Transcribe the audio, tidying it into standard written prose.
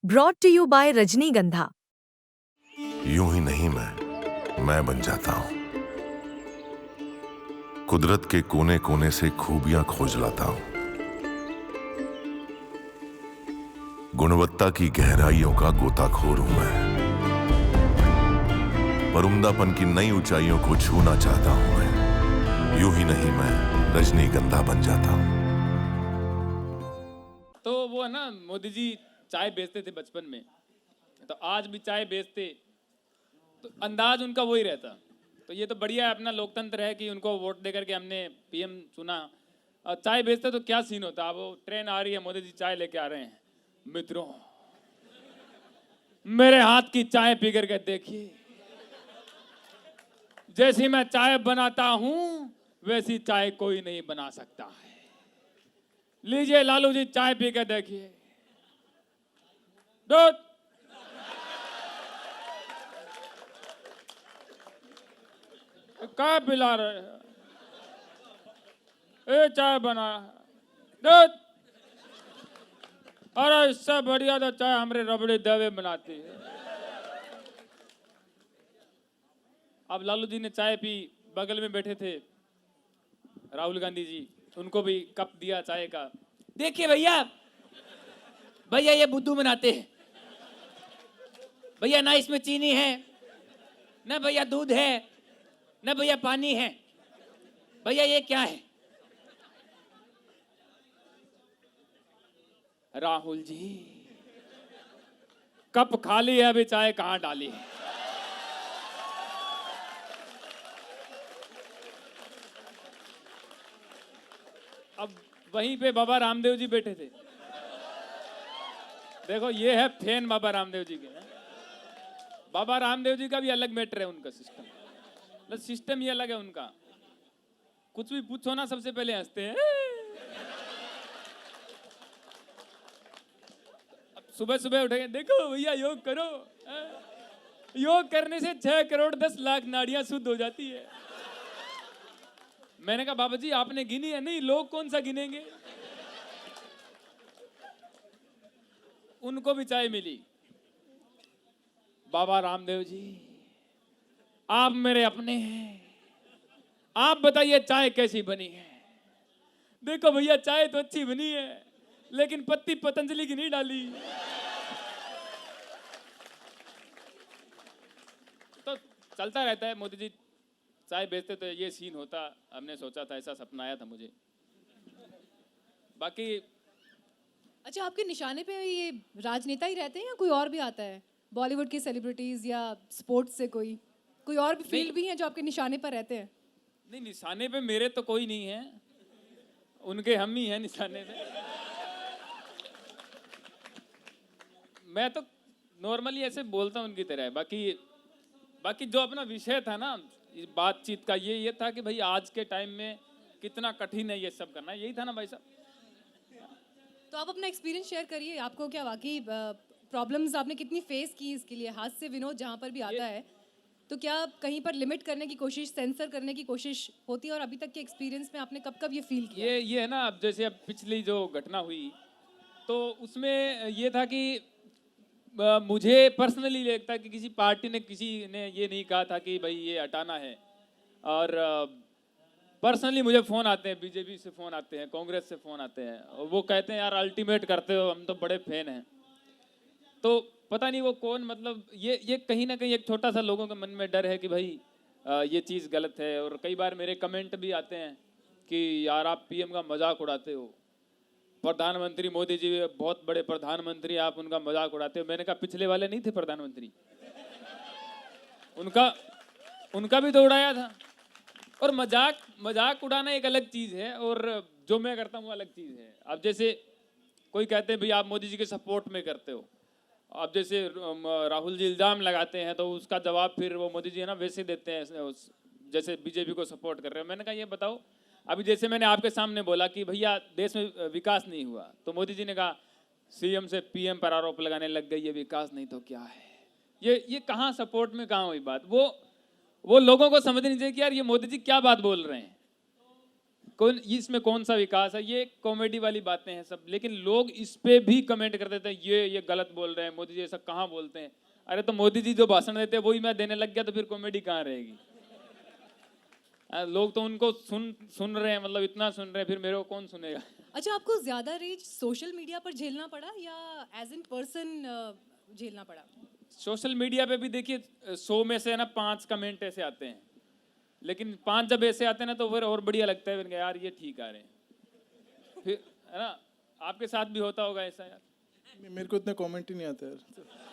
Brought to you by रजनीगंधा। यूं ही नहीं मैं बन जाता हूं। कुदरत के कोने कोने से खूबियां खोज लाता हूं। गुणवत्ता की गहराइयों का गोताखोर हूं मैं। पर उम्दापन की नई ऊंचाइयों को छूना चाहता हूं मैं। यूं ही नहीं मैं रजनीगंधा बन जाता हूं। तो वो है ना, मोदी जी चाय बेचते थे बचपन में, तो आज भी चाय बेचते, तो अंदाज उनका वही रहता। तो ये तो बढ़िया है, अपना लोकतंत्र है कि उनको वोट देकर के हमने पीएम चुना। और चाय बेचते तो क्या सीन होता, अब वो ट्रेन आ रही है, मोदी जी चाय लेके आ रहे हैं। मित्रों, मेरे हाथ की चाय पी करके देखिए, जैसी मैं चाय बनाता हूं वैसी चाय कोई नहीं बना सकता है। लीजिए लालू जी, चाय पी के देखिए। दूध, क्या पिला रहे हैं? ये चाय बना दूध। अरे इससे बढ़िया तो चाय हमारे रबड़ी देवे बनाती है। अब लालू जी ने चाय पी, बगल में बैठे थे राहुल गांधी जी, उनको भी कप दिया चाय का। देखिए भैया, भैया ये बुद्धू बनाते हैं भैया, ना इसमें चीनी है, ना भैया दूध है, ना भैया पानी है, भैया ये क्या है? राहुल जी, कप खाली है, अभी चाय कहां डाली है? अब वहीं पे बाबा रामदेव जी बैठे थे। देखो ये है फैन बाबा रामदेव जी के। बाबा रामदेव जी का भी अलग मैटर है, उनका सिस्टम ही अलग है उनका। कुछ भी पूछो ना, सबसे पहले हंसते हैं। सुबह सुबह उठेंगे, देखो भैया योग करो। योग करने से 6 करोड़ 10 लाख नाड़ियां शुद्ध हो जाती है। मैंने कहा बाबा जी आपने गिनी है? नहीं, लोग कौन सा गिनेंगे। उनको भी चाय मिली। बाबा रामदेव जी, आप मेरे अपने हैं, आप बताइए चाय कैसी बनी है? देखो भैया चाय तो अच्छी बनी है, लेकिन पत्ती पतंजलि की नहीं डाली। तो चलता रहता है। मोदी जी चाय बेचते तो ये सीन होता, हमने सोचा था, ऐसा सपना आया था मुझे। बाकी अच्छा, आपके निशाने पे ये राजनेता ही रहते हैं या कोई और भी आता है? बॉलीवुड की सेलिब्रिटीज या स्पोर्ट्स से कोई और भी फील्ड भी हैं जो आपके निशाने पर रहते हैं? नहीं, निशाने पे मेरे तो कोई नहीं है, उनके हम ही हैं निशाने पे। मैं तो नॉर्मली ऐसे बोलता हूँ उनकी तरह। बाकी जो अपना विषय था ना इस बातचीत का, ये था कि भाई आज के टाइम में कितना कठिन है ये सब करना, यही था ना भाई साहब। तो आप अपना एक्सपीरियंस शेयर करिए, आपको क्या वाकई प्रॉब्लम्स आपने कितनी फेस की इसके लिए? हास्य विनोद जहाँ पर भी आता है, तो क्या कहीं पर लिमिट करने की कोशिश, सेंसर करने की कोशिश होती है? और अभी तक के एक्सपीरियंस में आपने कब कब ये फील किया? ये है ना, अब जैसे अब पिछली जो घटना हुई तो उसमें ये था कि मुझे पर्सनली लगता है कि किसी ने ये नहीं कहा था कि भाई ये हटाना है। और पर्सनली मुझे फ़ोन आते हैं, बीजेपी से फ़ोन आते हैं, कांग्रेस से फ़ोन आते हैं, और वो कहते हैं यार अल्टीमेट करते हो, हम तो बड़े फैन हैं। तो पता नहीं वो कौन, मतलब ये कहीं ना कहीं एक छोटा सा लोगों के मन में डर है कि भाई ये चीज़ गलत है। और कई बार मेरे कमेंट भी आते हैं कि यार आप पीएम का मजाक उड़ाते हो, प्रधानमंत्री मोदी जी बहुत बड़े प्रधानमंत्री, आप उनका मजाक उड़ाते हो। मैंने कहा पिछले वाले नहीं थे प्रधानमंत्री, उनका भी तो उड़ाया था। और मजाक उड़ाना एक अलग चीज़ है, और जो मैं करता हूँ वो अलग चीज़ है। अब जैसे कोई कहते हैं भाई आप मोदी जी के सपोर्ट में करते हो, अब जैसे राहुल जी इल्ज़ाम लगाते हैं तो उसका जवाब फिर वो मोदी जी है ना वैसे देते हैं जैसे बीजेपी को सपोर्ट कर रहे हो। मैंने कहा ये बताओ, अभी जैसे मैंने आपके सामने बोला कि भैया देश में विकास नहीं हुआ, तो मोदी जी ने कहा सीएम से पीएम पर आरोप लगाने लग गई, ये विकास नहीं तो क्या है? ये कहाँ सपोर्ट में कहाँ हुई बात? वो लोगों को समझनी चाहिए कि यार ये मोदी जी क्या बात बोल रहे हैं। इसमें कौन सा विकास है, ये कॉमेडी वाली बातें हैं सब, लेकिन लोग इस पे भी कमेंट कर देते हैं ये गलत बोल रहे हैं, मोदी जी ऐसा कहाँ बोलते हैं। अरे तो मोदी जी जो भाषण देते हैं वही मैं देने लग गया तो फिर कॉमेडी कहाँ रहेगी। लोग तो उनको सुन रहे हैं, मतलब इतना सुन रहे हैं, फिर मेरे को कौन सुनेगा। अच्छा, आपको ज्यादा रीच सोशल मीडिया पर झेलना पड़ा या एज इन पर्सन झेलना पड़ा? सोशल मीडिया पे भी देखिए 100 में से है ना 5 कमेंट ऐसे आते हैं, लेकिन 5 जब ऐसे आते हैं ना तो फिर और बढ़िया लगता है, यार ये ठीक आ रहे हैं। फिर है ना, आपके साथ भी होता होगा ऐसा यार? मेरे को इतने कमेंट ही नहीं आते यार।